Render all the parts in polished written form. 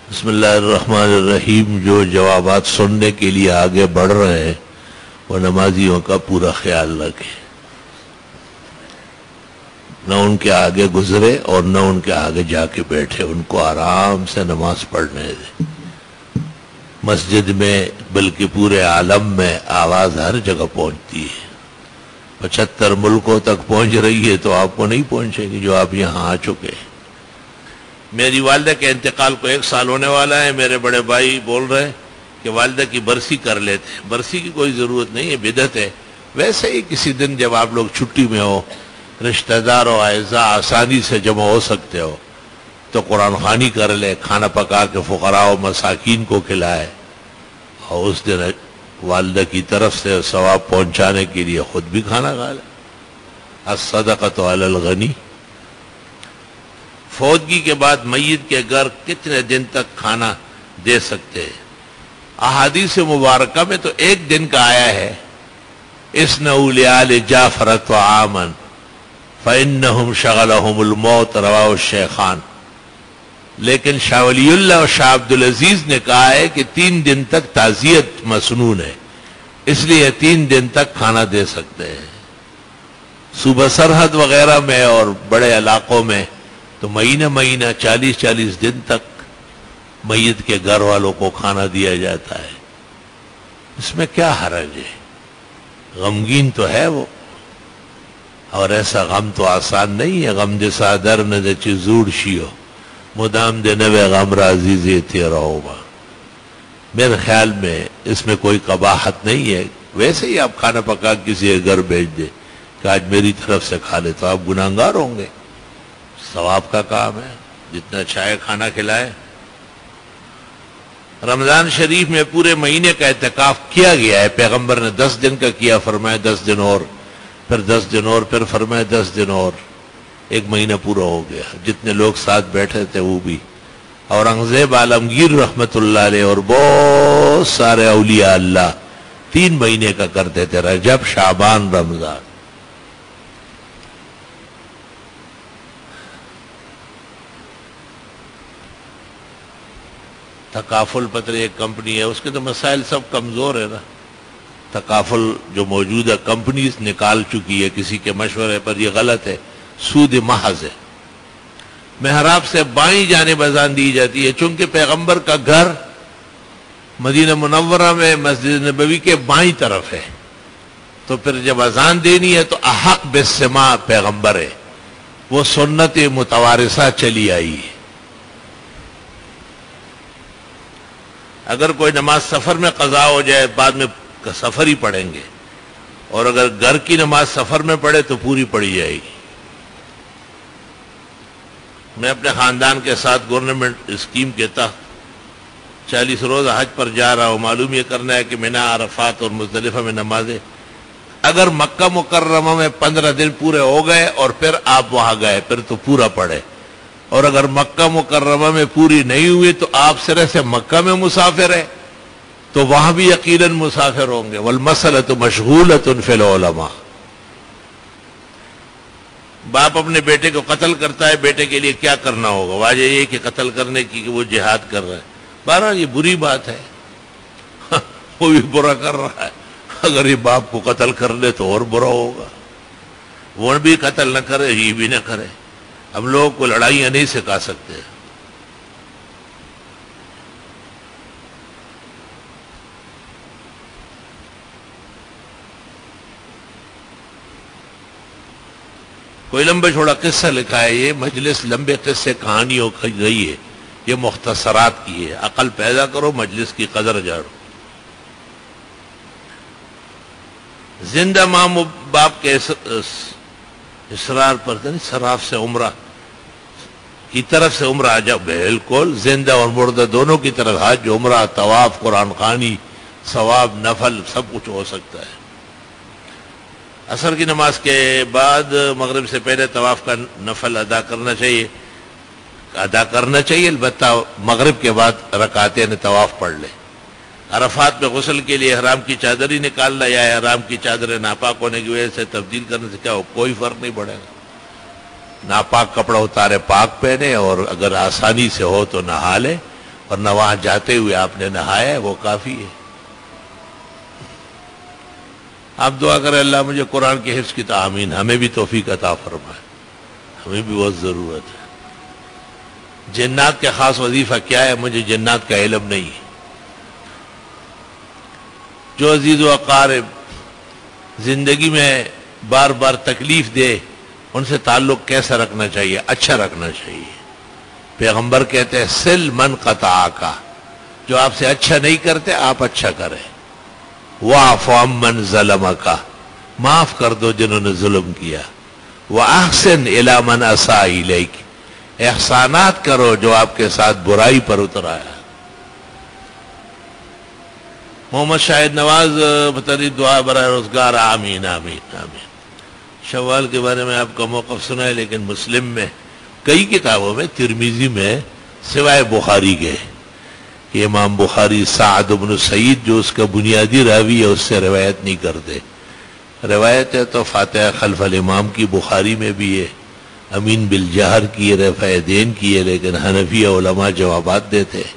بسم اللہ الرحمن الرحیم. جو جوابات سننے کے لیے آگے بڑھ رہے ہیں وہ نمازیوں کا پورا خیال رکھیں، نہ ان کے آگے گزرے اور نہ ان کے آگے جا کے بیٹھے، ان کو آرام سے نماز پڑھنے دیں. مسجد میں بلکہ پورے عالم میں آواز ہر جگہ پہنچتی ہے، 75 ملکوں تک پہنچ رہی ہے، تو آپ کو نہیں پہنچے گی جو آپ یہاں آ چکے ہیں. میری والدہ کے انتقال کو 1 سال ہونے والا ہے. میرے بڑے بھائی بول رہے ہیں کہ والدہ کی برسی کر لیتے ہیں. برسی کی کوئی ضرورت نہیں ہے، بدعت ہے. ویسے ہی کسی دن جب آپ لوگ چھٹی میں ہو، رشتہ دار و اعزاء آسانی سے جمع ہو سکتے ہو، تو قرآن خوانی کر لے، کھانا پکا کے فقراء و مساکین کو کھلائے، اور اس دن والدہ کی طرف سے ثواب پہنچانے کے لیے خود بھی کھانا کھا لے. الصدقۃ علی الغنی. فوتگی کے بعد میت کے گھر کتنے دن تک کھانا دے سکتے ہیں؟ احادیث مبارکہ میں تو 1 دن کا آیا ہے، اِسْنَعُوا لِآلِ جَعْفَرَ طَعَامًا فَإِنَّهُمْ شَغَلَهُمُ الْمَوْتُ رواہ الشیخان. لیکن شاہ ولی اللہ اور شاہ عبدالعزیز نے کہا ہے کہ 3 دن تک تعزیت مسنون ہے، اس لیے 3 دن تک کھانا دے سکتے ہیں. صوبہ سرحد وغیرہ میں اور بڑے علاقوں میں تو مہینہ 40 دن تک میت کے گھر والوں کو کھانا دیا جاتا ہے. اس میں کیا حرج ہے؟ غمگین تو ہے وہ، اور ایسا غم تو آسان نہیں ہے. غم جیسا در نہ چی زوڑ شیو مدام دے نوے غم رازی زیتی رہو. میرے خیال میں اس میں کوئی قباحت نہیں ہے. ویسے ہی آپ کھانا پکا کسی کے گھر بھیج دے کہ آج میری طرف سے کھا لے، تو آپ گناہگار ہوں گے. ثواب کا کام ہے، جتنا چاہے کھانا کھلائے. رمضان شریف میں پورے مہینے کا اعتکاف کیا گیا ہے. پیغمبر نے 10 دن کا کیا، فرمایا 10 دن اور، پھر 10 دن اور، پھر فرمایا 10 دن اور. 1 مہینہ پورا ہو گیا. جتنے لوگ ساتھ بیٹھے تھے وہ بھی. اورنگزیب عالمگیر رحمت اللہ علیہ اور بہت سارے اولیاء اللہ 3 مہینے کا کرتے تھے، رجب، شعبان، رمضان. تکافل پتر ایک کمپنی ہے، اس کے تو مسائل سب کمزور ہے نا. تکافل جو موجودہ کمپنیز نکال چکی ہے کسی کے مشورے پر، یہ غلط ہے، سود محض ہے. محراب سے بائیں جانب اذان دی جاتی ہے، چونکہ پیغمبر کا گھر مدینہ منورہ میں مسجد نبوی کے بائیں طرف ہے، تو پھر جب اذان دینی ہے تو احق بالسماع پیغمبر ہے. وہ سنت متوارثہ چلی آئی ہے. اگر کوئی نماز سفر میں قضا ہو جائے بعد میں سفر ہی پڑھیں گے، اور اگر گھر کی نماز سفر میں پڑھے تو پوری پڑھی جائے گی. میں اپنے خاندان کے ساتھ گورنمنٹ اسکیم کے تحت 40 روز حج پر جا رہا ہوں. معلوم یہ کرنا ہے کہ مینا، عرفات اور مزدلفہ میں نمازیں، اگر مکہ مکرمہ میں 15 دن پورے ہو گئے اور پھر آپ وہاں گئے پھر تو پورا پڑھے، اور اگر مکہ مکرمہ میں پوری نہیں ہوئی تو آپ سرے سے مکہ میں مسافر ہیں تو وہاں بھی یقیناً مسافر ہوں گے. والمسألة مشغولة فی العلماء. باپ اپنے بیٹے کو قتل کرتا ہے، بیٹے کے لیے کیا کرنا ہوگا؟ واجہ یہ کہ قتل کرنے کی کہ وہ جہاد کر رہا ہے. بہرحال یہ بری بات ہے، وہ بھی برا کر رہا ہے. اگر یہ باپ کو قتل کر لے تو اور برا ہوگا. وہ بھی قتل نہ کرے، یہ بھی نہ کرے. ہم لوگوں کو لڑائیاں نہیں سکھا سکتے. کوئی لمبا چھوڑا قصہ لکھا ہے. یہ مجلس لمبے قصے کہانیوں کی گئی ہے، یہ مختصرات کی ہے. عقل پیدا کرو، مجلس کی قدر جانو. زندہ ماں باپ کے اصرار پر صراف سے عمرہ کی طرف سے عمرہ جب بالکل زندہ اور مردہ دونوں کی طرف حج، عمرہ، طواف، قرآن خوانی، ثواب، نفل سب کچھ ہو سکتا ہے. عصر کی نماز کے بعد مغرب سے پہلے طواف کا نفل ادا کرنا چاہیے. البتہ مغرب کے بعد رکعتین طواف پڑھ لے. عرفات میں غسل کے لیے احرام کی چادر ہی نکالنا یا احرام کی چادر ناپاک ہونے کی وجہ سے تبدیل کرنے سے کیا ہو؟ کوئی فرق نہیں پڑے گا. ناپاک کپڑا اتارے، پاک پہنے، اور اگر آسانی سے ہو تو نہا لے. اور نہ وہاں جاتے ہوئے آپ نے نہایا ہے، وہ کافی ہے۔ آپ دعا کریں اللہ مجھے قرآن کے حفظ کی آمین، ہمیں بھی توفیق عطا فرمائے، ہمیں بھی بہت ضرورت ہے۔ جنات کا خاص وظیفہ کیا ہے؟ مجھے جنات کا علم نہیں ہے۔ جو عزیز و اقارب زندگی میں بار بار تکلیف دے، ان سے تعلق کیسا رکھنا چاہیے؟ اچھا رکھنا چاہیے۔ پیغمبر کہتے ہیں سل من قطعاک، جو آپ سے اچھا نہیں کرتے آپ اچھا کریں۔ واعف عمن ظلمک، معاف کر دو جنہوں نے ظلم کیا۔ واحسن الی من اساء الیک، احسانات کرو جو آپ کے ساتھ برائی پر اتر آیا۔ محمد شاہد نواز بطری دعا برائے روزگار، آمین آمین آمین۔ شوال کے بارے میں آپ کا موقف سنا ہے، لیکن مسلم میں کئی کتابوں میں، ترمذی میں سوائے بخاری کے، کہ امام بخاری سعد بن سعید جو اس کا بنیادی راوی ہے اس سے روایت نہیں کرتے۔ روایت ہے تو فاتحہ خلف الامام کی بخاری میں بھی ہے، امین بالجہر کی ہے، رفع دین کی ہے، لیکن حنفی علماء جوابات دیتے ہیں۔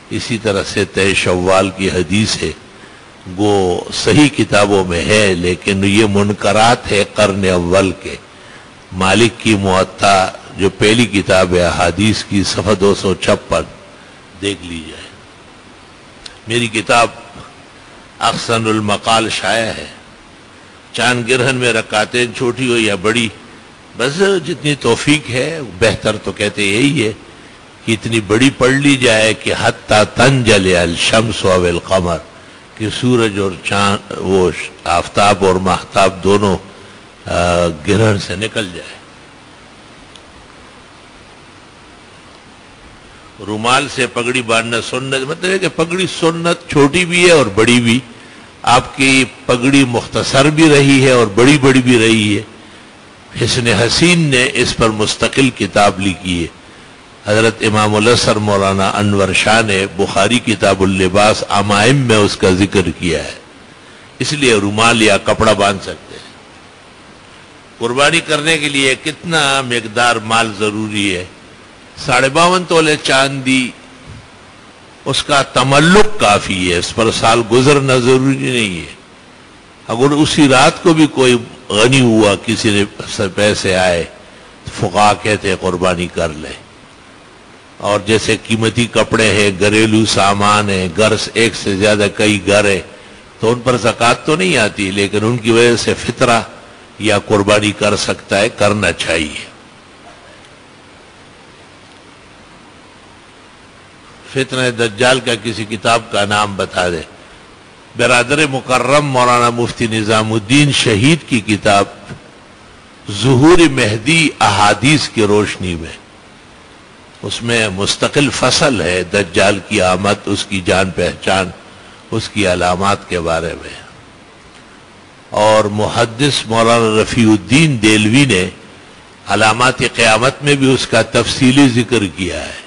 اسی طرح سے طے شوال کی حدیث ہے، وہ صحیح کتابوں میں ہے، لیکن یہ منکرات ہے قرن اول کے۔ مالک کی موطا جو پہلی کتاب ہے احادیث کی، صفحہ 256 دیکھ لی جائے۔ میری کتاب احسن المقال شائع ہے۔ چاند گرہن میں رکعتیں چھوٹی ہو یا بڑی، بس جتنی توفیق ہے، بہتر تو کہتے یہی ہے کہ اتنی بڑی پڑھ لی جائے کہ حتی تنجلی الشمس و القمر، کہ سورج اور چاند، وہ آفتاب اور ماہتاب دونوں گرہن سے نکل جائے۔ رومال سے پگڑی باندھنا سنت، مطلب ہے کہ پگڑی سنت چھوٹی بھی ہے اور بڑی بھی۔ آپ کی پگڑی مختصر بھی رہی ہے اور بڑی بڑی بھی رہی ہے۔ حسن حسین نے اس پر مستقل کتاب لکھی ہے۔ حضرت امام الاسر مولانا انور شاہ نے بخاری کتاب اللباس عمائم میں اس کا ذکر کیا ہے۔ اس لیے رومال یا کپڑا باندھ سکتے ہیں۔ قربانی کرنے کے لیے کتنا مقدار مال ضروری ہے؟ 52.5 تولے چاندی، اس کا تملک کافی ہے، اس پر سال گزرنا ضروری نہیں ہے۔ اگر اسی رات کو بھی کوئی غنی ہوا، کسی نے پیسے آئے، فقہا کہتے ہیں قربانی کر لے۔ اور جیسے قیمتی کپڑے ہیں، گھریلو سامان ہیں، گھر ایک سے زیادہ کئی گھر ہیں، تو ان پر زکوٰۃ تو نہیں آتی، لیکن ان کی وجہ سے فطرہ یا قربانی کر سکتا ہے، کرنا چاہیے۔ فتنہ دجال کا کسی کتاب کا نام بتا دے۔ برادر مکرم مولانا مفتی نظام الدین شہید کی کتاب ظہور مہدی احادیث کی روشنی میں، اس میں مستقل فصل ہے دجال کی آمد، اس کی جان پہچان، اس کی علامات کے بارے میں۔ اور محدث مولانا رفیع الدین دیلوی نے علامات قیامت میں بھی اس کا تفصیلی ذکر کیا ہے۔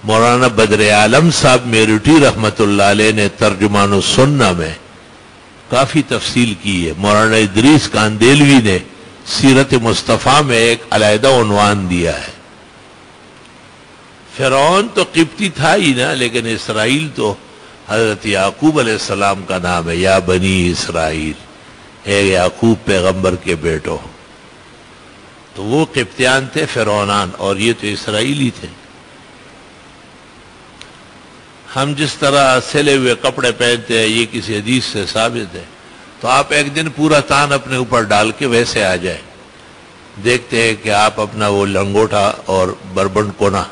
مولانا بدر عالم صاحب میرٹھی رحمت اللہ علیہ نے ترجمان السنہ میں کافی تفصیل کی ہے۔ مولانا ادریس کاندیلوی نے سیرت مصطفیٰ میں ایک علیحدہ عنوان دیا ہے۔ فرعون تو قبطی تھا ہی نا، لیکن اسرائیل تو حضرت یعقوب علیہ السلام کا نام ہے، یا بنی اسرائیل، اے یعقوب پیغمبر کے بیٹو۔ تو وہ قبطیان تھے فرعونان، اور یہ تو اسرائیلی تھے۔ ہم جس طرح سلے ہوئے کپڑے پہنتے ہیں، یہ کسی حدیث سے ثابت ہے، تو آپ ایک دن پورا تان اپنے اوپر ڈال کے ویسے آ جائیں، دیکھتے ہیں کہ آپ اپنا وہ لنگوٹا اور بربن کونا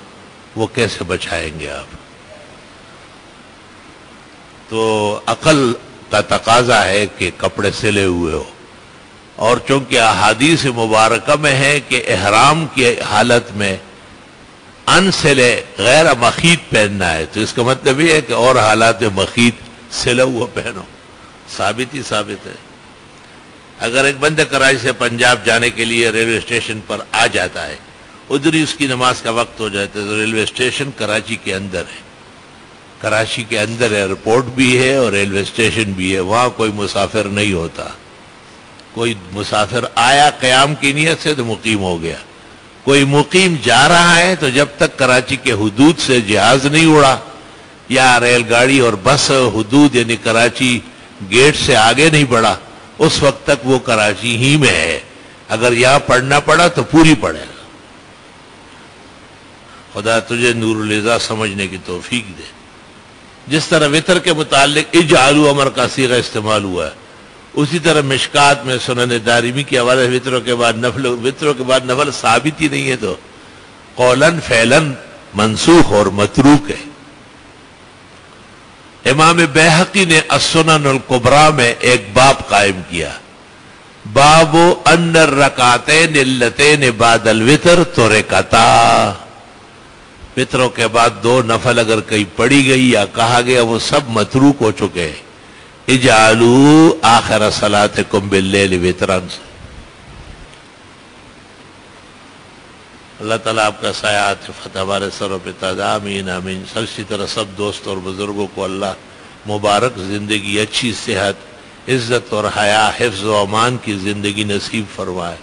وہ کیسے بچائیں گے آپ۔ تو عقل کا تقاضا ہے کہ کپڑے سلے ہوئے ہو، اور چونکہ احادیث مبارکہ میں ہے کہ احرام کی حالت میں ان سلے غیر مخیط پہننا ہے، تو اس کا مطلب یہ ہے کہ اور حالات مخیط سلا ہوا پہنو، ثابت ہی ثابت ہے۔ اگر ایک بندہ کراچی سے پنجاب جانے کے لیے ریلوے اسٹیشن پر آ جاتا ہے، ادھر ہی اس کی نماز کا وقت ہو جاتا ہے، تو ریلوے اسٹیشن کراچی کے اندر ہے، کراچی کے اندر ایئرپورٹ بھی ہے اور ریلوے اسٹیشن بھی ہے، وہاں کوئی مسافر نہیں ہوتا۔ کوئی مسافر آیا قیام کی نیت سے تو مقیم ہو گیا، کوئی مقیم جا رہا ہے تو جب تک کراچی کے حدود سے جہاز نہیں اڑا یا ریل گاڑی اور بس حدود یعنی کراچی گیٹ سے آگے نہیں بڑھا، اس وقت تک وہ کراچی ہی میں ہے. اگر یہاں پڑھنا پڑا تو پوری پڑھے گا. خدا تجھے نور العزا سمجھنے کی توفیق دے. جس طرح وطر کے متعلق اجعلوا امر کا صیغہ استعمال ہوا ہے، اسی طرح مشکات میں سنن دارمی کی حوالے سے وطروں کے بعد نفل ثابت ہی نہیں ہے تو قولاً فعلاً منسوخ اور متروک ہے. امام بیہقی نے السنن الکبریٰ میں ایک باب قائم کیا، باب ان الرکعتین اللتین بعد الوتر ترکتا. وطروں کے بعد 2 نفل اگر کہیں پڑھی گئی یا کہا گیا وہ سب متروک ہو چکے. اجعلوا آخر صلاتکم باللیل وطرن. اللہ تعالیٰ آپ کا سایات فتح ہمارے سروں پہ تاز. آمین آمین. اسی طرح سب دوست اور بزرگوں کو اللہ مبارک زندگی، اچھی صحت، عزت اور حیا، حفظ و امان کی زندگی نصیب فرمائے.